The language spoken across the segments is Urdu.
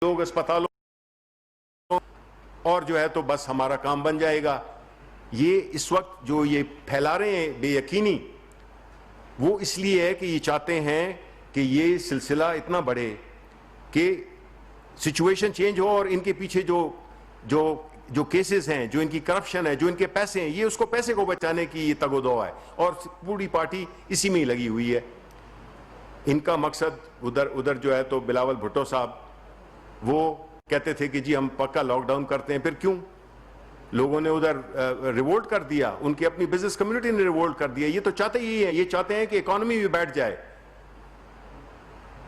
لوگ اسپتالوں اور جو ہے تو بس ہمارا کام بن جائے گا. یہ اس وقت جو یہ پھیلا رہے ہیں بے یقینی، وہ اس لیے ہے کہ یہ چاہتے ہیں کہ یہ سلسلہ اتنا بڑھے کہ سچویشن چینج ہو، اور ان کے پیچھے جو کیسز ہیں، جو ان کی کرپشن ہے، جو ان کے پیسے ہیں، یہ اس کو پیسے کو بچانے کی یہ تگ و دو ہے، اور پوری پارٹی اسی میں ہی لگی ہوئی ہے. ان کا مقصد ادھر جو ہے تو بلاول بھٹو صاحب وہ کہتے تھے کہ جی ہم پکا لاک ڈاؤن کرتے ہیں. پھر کیوں؟ لوگوں نے ادھر ریوولٹ کر دیا، ان کی اپنی بزنس کمیونٹی نے ریوولٹ کر دیا. یہ تو چاہتے ہی ہیں، یہ چاہتے ہیں کہ اکانومی بھی بیٹھ جائے.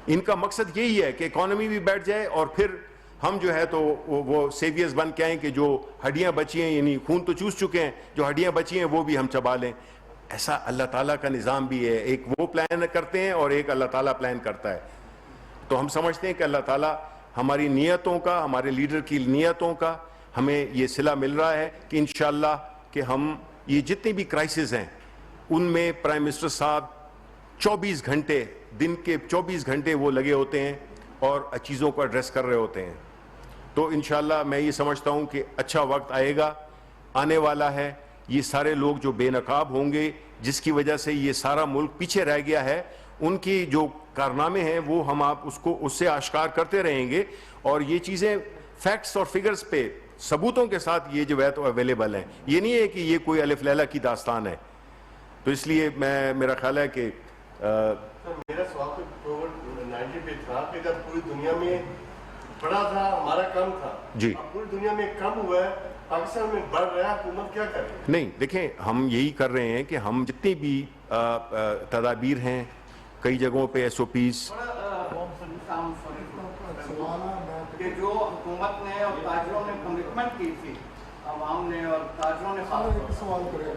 ان کا مقصد یہی ہے کہ اکانومی بھی بیٹھ جائے، اور پھر ہم جو ہے تو وہ سیویئرز بن کے آئیں کہ جو ہڈیاں بچی ہیں، یعنی خون تو چوس چکے ہیں، جو ہڈیاں بچی ہیں وہ بھی ہم چبا لیں. ایسا اللہ تعالیٰ کا نظام بھی ہے. ایک وہ پلان کرتے ہیں اور ایک اللہ تعالیٰ پلان کرتا ہے. تو ہم سمجھتے ہیں کہ اللہ تعالیٰ ہماری نیتوں کا، ہمارے لیڈر کی نیتوں کا ہمیں یہ صلہ مل رہا ہے کہ انشاءاللہ کہ ہم یہ جتنی بھی کرائسس ہیں ان میں پرائم منسٹر صاحب 24 گھنٹے، دن کے 24 گھنٹے وہ لگے ہوتے ہیں اور چیزوں کو ایڈریس کر رہے ہوتے ہیں. تو انشاءاللہ میں یہ سمجھتا ہوں کہ اچھا وقت آئے گا، آنے والا ہے. یہ سارے لوگ جو بے نقاب ہوں گے، جس کی وجہ سے یہ سارا ملک پیچھے رہ گیا ہے، ان کی جو کارنامے ہیں وہ ہم آپ اس سے آشکار کرتے رہیں گے. اور یہ چیزیں فیکٹس اور فگرز پہ ثبوتوں کے ساتھ یہ جو ہے تو اویلیبل ہیں. یہ نہیں ہے کہ یہ کوئی الف لیلہ کی داستان ہے. تو اس لیے میرا خیال ہے کہ میرا سوال تو کووڈ-19 پہ تھا کہ جب پوری دنیا میں بڑا تھا، ہمارا کم تھا. جی اب پوری دنیا میں کم ہوا ہے، پاکستان میں بڑھ رہا ہے، حکومت کیا کر رہی ہے؟ نہیں، دیکھیں ہم یہی کر رہے ہیں کہ ہم جتنی بھی تدابیر ہیں، کئی جگہوں پہ ایس او پیز کہ جو حکومت نے اور تاجروں نے کمٹمنٹ کی تھی، عوام نے اور تاجروں نے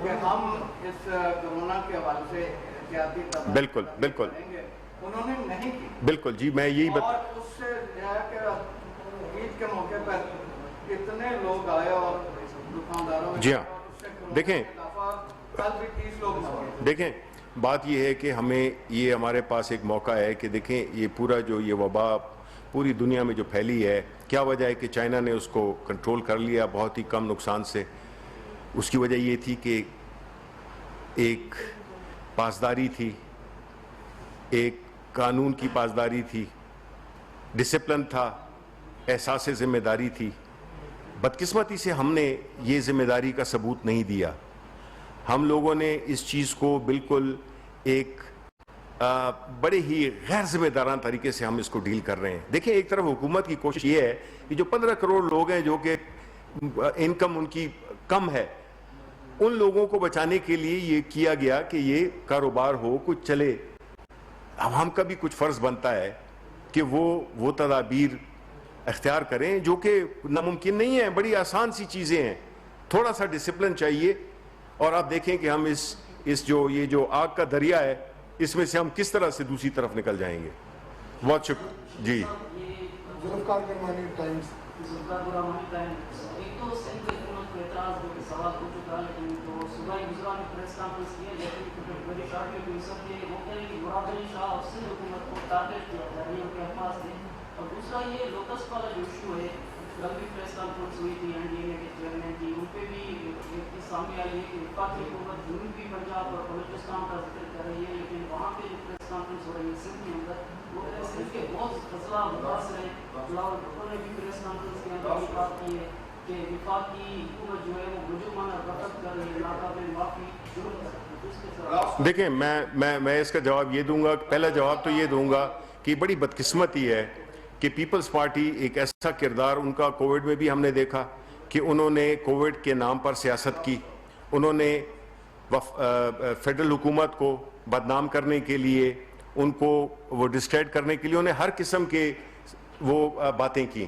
کہ ہم اس کرونا کے حوالے سے احتیاطی تدابیر بالکل کریں گے، انہوں نے نہیں کی. بالکل جی، میں یہی اور اس سے یہ ہے کہ عید کے موقع پر کتنے لوگ آئے اور دکانداروں میں جی ہاں دیکھیں کل بھی 30 لوگ مر. دیکھیں بات یہ ہے کہ ہمیں یہ ہمارے پاس ایک موقع ہے کہ دیکھیں یہ پورا جو یہ وبا پوری دنیا میں جو پھیلی ہے، کیا وجہ ہے کہ چائنا نے اس کو کنٹرول کر لیا بہت ہی کم نقصان سے. اس کی وجہ یہ تھی کہ ایک پاسداری تھی، ایک قانون کی پاسداری تھی، ڈسپلن تھا، احساس ذمہ داری تھی. بدقسمتی سے ہم نے یہ ذمہ داری کا ثبوت نہیں دیا. ہم لوگوں نے اس چیز کو بالکل ایک بڑے ہی غیر ذمہ دارانہ طریقے سے ہم اس کو ڈیل کر رہے ہیں. دیکھیں ایک طرف حکومت کی کوشش یہ ہے کہ جو 15 کروڑ لوگ ہیں جو کہ انکم ان کی کم ہے، ان لوگوں کو بچانے کے لیے یہ کیا گیا کہ یہ کاروبار ہو، کچھ چلے. عوام کا بھی کچھ فرض بنتا ہے کہ وہ تدابیر اختیار کریں جو کہ ناممکن نہیں ہے، بڑی آسان سی چیزیں ہیں. تھوڑا سا ڈسپلن چاہیے. اور آپ دیکھیں کہ ہم یہ جو آگ کا دریا ہے، اس میں سے ہم کس طرح سے دوسری طرف نکل جائیں گے. بہت شکریہ جی. اور دوسرا یہ لوکس والا جو ایشو ہے، کل بھی پریس کانفرنس ہوئی تھی این ڈی اے کے چیئرمین کی، ان پہ بھی ایک چیز سامنے آئی ہے کہ وفاقی حکومت جنوبی پنجاب اور بلوچستان کا ذکر کر رہی ہے، لیکن وہاں پہ جو پریس کانفرنس ہو رہی ہے سندھ کے اندر، وہ سندھ کے بہت فضلہ متاثر ہیں. بلاول بھٹو نے بھی پریس کانفرنس کے اندر یہ بات کی ہے کہ وفاقی حکومت جو ہے وہ مجرمانہ رفت کر رہی ہے، ناقابل معافی جرم کر رہی ہے. دیکھیں میں اس کا جواب یہ دوں گا. پہلا جواب تو یہ دوں گا کہ بڑی بدقسمتی ہے کہ پیپلز پارٹی ایک ایسا کردار ان کا کووڈ میں بھی ہم نے دیکھا کہ انہوں نے کووڈ کے نام پر سیاست کی. انہوں نے فیڈرل حکومت کو بدنام کرنے کے لیے، ان کو وہ ڈسٹریٹ کرنے کے لیے انہیں ہر قسم کے وہ باتیں کی.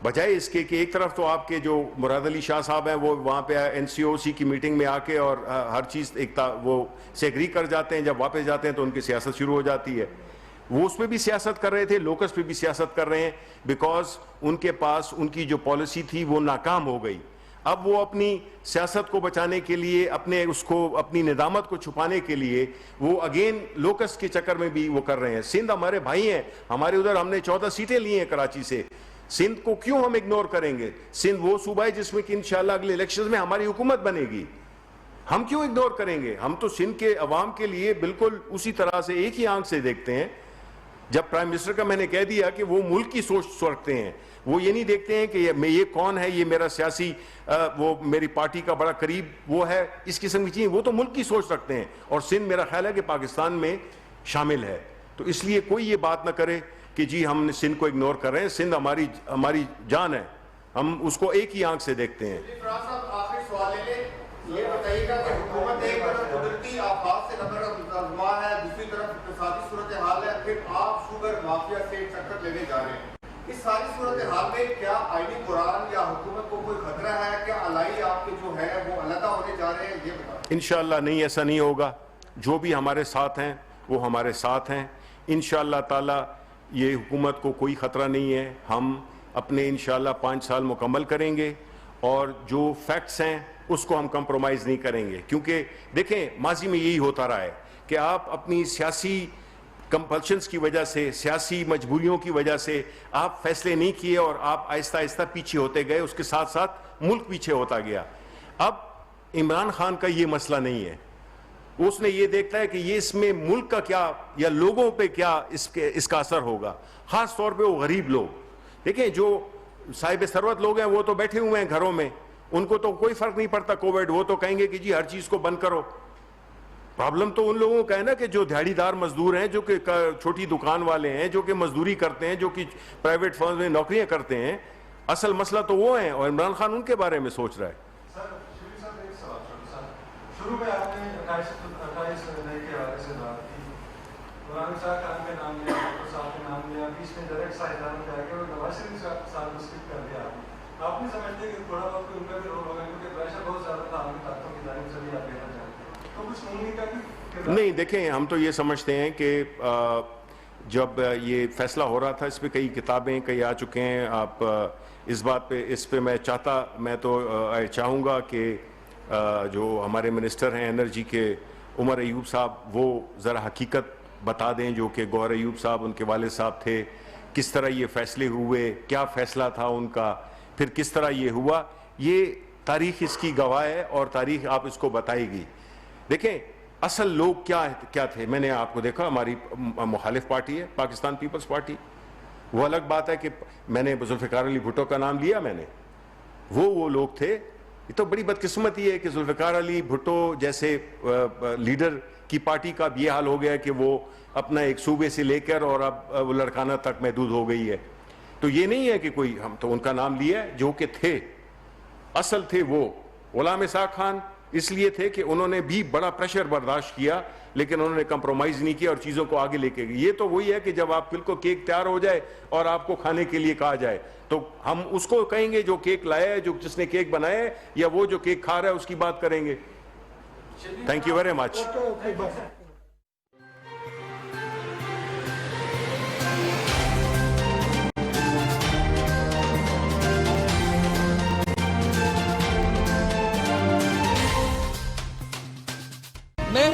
بجائے اس کے کہ ایک طرف تو آپ کے جو مراد علی شاہ صاحب ہیں وہ وہاں پہ این سی او سی کی میٹنگ میں آ کے اور ہر چیز وہ سے ایگری کر جاتے ہیں، جب واپس جاتے ہیں تو ان کی سیاست شروع ہو جاتی ہے. وہ اس پہ بھی سیاست کر رہے تھے، لوکس پہ بھی سیاست کر رہے ہیں، بیکاز ان کے پاس ان کی جو پالیسی تھی وہ ناکام ہو گئی. اب وہ اپنی سیاست کو بچانے کے لیے، اپنی ندامت کو چھپانے کے لیے وہ اگین لوکس کے چکر میں بھی وہ کر رہے ہیں. سندھ ہمارے بھائی ہیں، ہمارے ادھر ہم نے 14 سیٹیں لی ہیں کراچی سے. سندھ کو کیوں ہم اگنور کریں گے؟ سندھ وہ صوبہ ہے جس میں کہ انشاءاللہ اگلے الیکشنز میں ہماری حکومت بنے گی. ہم کیوں اگنور کریں گے؟ ہم تو سندھ کے عوام کے لیے بالکل اسی طرح سے ایک ہی آنکھ سے دیکھتے ہیں. جب پرائم منسٹر کا میں نے کہہ دیا کہ وہ ملک کی سوچ رکھتے ہیں, وہ یہ نہیں دیکھتے ہیں کہ یہ کون ہے, یہ میرا سیاسی وہ میری پارٹی کا بڑا قریب وہ ہے, اس قسم کی چیزیں, وہ تو ملک کی سوچ رکھتے ہیں. اور سندھ میرا خیال ہے کہ پاکستان میں شامل ہے. تو اس لیے کوئی یہ بات نہ کرے کہ جی ہم سندھ کو اگنور کر رہے ہیں. سندھ ہماری جان ہے, ہم اس کو ایک ہی آنکھ سے دیکھتے ہیں. فراز صاحب آخری سوال لے لیں, یہ بتائیے گا کہ حکومت ایک طرف قدرتی آفات سے نظر ہے, دوسری طرف اقتصادی صورتحال ہے, پھر آپ شوگر مافیا سے ایک چکر لینے جا رہے ہیں. اس ساری صورتحال میں کیا آئینی قرآن یا حکومت کو کوئی خطرہ ہے؟ کیا الائی آپ کے جو ہے وہ علیحدہ ہونے جا رہے ہیں؟ یہ بتائیں. انشاءاللہ نہیں, ایسا نہیں ہوگا. جو بھی ہمارے ساتھ ہیں وہ ہمارے ساتھ ہیں. انشاءاللہ تعالی یہ حکومت کو کوئی خطرہ نہیں ہے. ہم اپنے انشاءاللہ 5 سال مکمل کریں گے, اور جو فیکٹس ہیں اس کو ہم کمپرومائز نہیں کریں گے. کیونکہ دیکھیں ماضی میں یہی ہوتا رہا ہے کہ آپ اپنی سیاسی کمپلشنز کی وجہ سے, سیاسی مجبوریوں کی وجہ سے آپ فیصلے نہیں کیے, اور آپ آہستہ آہستہ پیچھے ہوتے گئے. اس کے ساتھ ساتھ ملک پیچھے ہوتا گیا. اب عمران خان کا یہ مسئلہ نہیں ہے. اس نے یہ دیکھتا ہے کہ یہ اس میں ملک کا کیا یا لوگوں پہ کیا اس کا اثر ہوگا, خاص طور پہ وہ غریب لوگ. دیکھیں جو صاحب ثروت لوگ ہیں وہ تو بیٹھے ہوئے ہیں گھروں میں, ان کو تو کوئی فرق نہیں پڑتا کووڈ, وہ تو کہیں گے کہ جی ہر چیز کو بند کرو. پرابلم تو ان لوگوں کا ہے نا کہ جو دیہڑی دار مزدور ہیں, جو کہ چھوٹی دکان والے ہیں, جو کہ مزدوری کرتے ہیں, جو کہ پرائیویٹ فرمز میں نوکریاں کرتے ہیں. اصل مسئلہ تو وہ ہیں, اور عمران خان ان کے بارے میں سوچ رہا ہے. شروع میں آپ نے 28 مئی کے حوالے سے بات کی, قرآن صاحب خان کا نام لیا, ڈاکٹر صاحب کا نام لیا, بیچ میں ڈائریکٹ سائنسدانوں پہ آ کے اور نواز شریف صاحب کو اسکپ کر دیا. آپ نہیں سمجھتے کہ تھوڑا بہت ان کا بھی رول ہوگا, کیونکہ پریشر بہت زیادہ تھا عالمی طاقتوں کی جانب سے بھی, آپ دیکھنا چاہتے ہیں تو کچھ ممکن کا بھی نہیں. دیکھیں ہم تو یہ سمجھتے ہیں کہ جب یہ فیصلہ ہو رہا تھا, اس پہ کئی کتابیں کئی آ چکے ہیں. آپ اس پہ میں تو چاہوں گا کہ جو ہمارے منسٹر ہیں انرجی کے عمر ایوب صاحب, وہ ذرا حقیقت بتا دیں, جو کہ گوہر ایوب صاحب ان کے والد صاحب تھے, کس طرح یہ فیصلے ہوئے, کیا فیصلہ تھا ان کا, پھر کس طرح یہ ہوا. یہ تاریخ اس کی گواہ ہے, اور تاریخ آپ اس کو بتائے گی. دیکھیں اصل لوگ کیا تھے. میں نے آپ کو دیکھا, ہماری مخالف پارٹی ہے پاکستان پیپلز پارٹی. وہ الگ بات ہے کہ میں نے ذوالفقار علی بھٹو کا نام لیا, میں نے وہ لوگ تھے. یہ تو بڑی بدقسمتی ہے کہ ذوالفقار علی بھٹو جیسے لیڈر کی پارٹی کا بھی یہ حال ہو گیا کہ وہ اپنا ایک صوبے سے لے کر اور اب وہ لڑکانہ تک محدود ہو گئی ہے. تو یہ نہیں ہے کہ کوئی, ہم تو ان کا نام لیا ہے جو کہ تھے, اصل تھے وہ غلام اسحاق خان. اس لیے تھے کہ انہوں نے بھی بڑا پریشر برداشت کیا, لیکن انہوں نے کمپرومائز نہیں کیا اور چیزوں کو آگے لے کے گئے. یہ تو وہی ہے کہ جب آپ بالکل کیک تیار ہو جائے اور آپ کو کھانے کے لیے کہا جائے, تو ہم اس کو کہیں گے جو کیک لایا ہے, جس نے کیک بنایا ہے, یا وہ جو کیک کھا رہا ہے اس کی بات کریں گے. Thank you very much.